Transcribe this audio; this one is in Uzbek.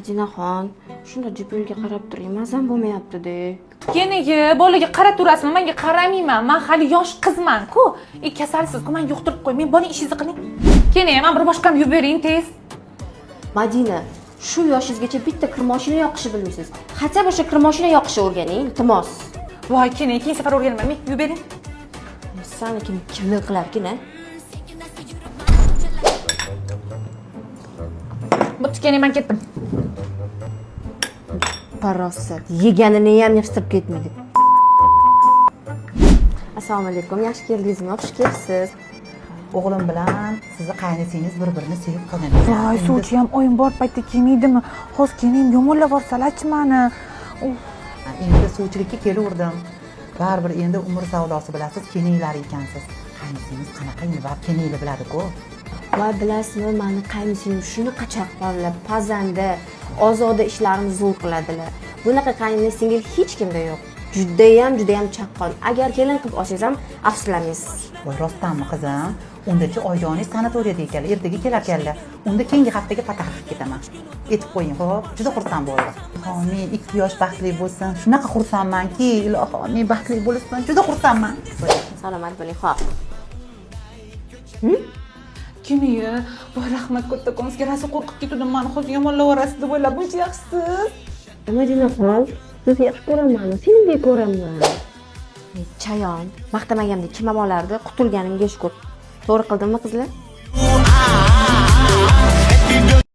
Madinaxon, shunda yo'lga qarab turing, mazam bo'lmayapti-da. Keniga bolaga qarab turasizmi? Menga qaramayman. Men hali yosh qizman-ku. Kasalsiz-ku, men yuqtirib qo'y. Men boring ishingizni qiling. Keling, men bir boshqani yuvib bering tez. Madina, shu yoshingizgacha bitta kir mashina yoqishni bilmaysiz. Hatto o'sha kir mashina yoqishni o'rganing, iltimos. Voy, keling, keyin safar o'rganaman. Men yuvib bering. Sani kimlik qilarkin-a? Bo'pti, keling, men ketdim. Parosat, yeganini ham yig'ishtirib ketmaydi. Assalomu alaykum, yaxshi keldingizmi? Xush kelibsiz. O'g'lim bilan sizni qaynisingiz bir-birini sevib qolgan. Voy, suvchi ham oyim bor paytda kelmaydimi? Hozir keling, yomonlab yuborsalar-chi meni. Endi suvchilikka kelaverdim. Baribir endi umr savdosi bilasiz, keninglar ekansiz. Qaynisingiz qanaqa yuvib keningni biladi-ku. Voy, bilasizmi, meni qaynisiyim shunaqa chaqqonlar, pazanda, ozoda ishlarni zo'r qiladilar. Bunaqa qaynini singil hech kimda yo'q. Judayam chaqqon. Agar kelin qilib olsangiz ham afsuslanmaysiz. Voy, rostdanmi qizim? Undachi oyijoningiz sanatoriyada ekanlar, ertaga kelarkanlar. Unda keyingi haftaga patax qilib ketaman. Aytib qo'ying, xo'p? Juda xursand bo'ldim. Men 2 yosh baxtli bo'lsin. Shunaqa xursandmanki, ilohim, men baxtli bo'lsam, juda xursandman. Salomat bo'ling, xo'p. Keniga, voy rahmat kattakon, sizga rosa qo'rqib ketdim. Meni hozir yomonlab yuborasiz deb o'ylab, buncha yaxshisiz. Madinaxon, sizni yaxshi ko'raman, sendek ko'raman. Chayon, maqtamaganimda kim olardi, qutulganimga shukr. To'g'ri qildimmi, qizlar?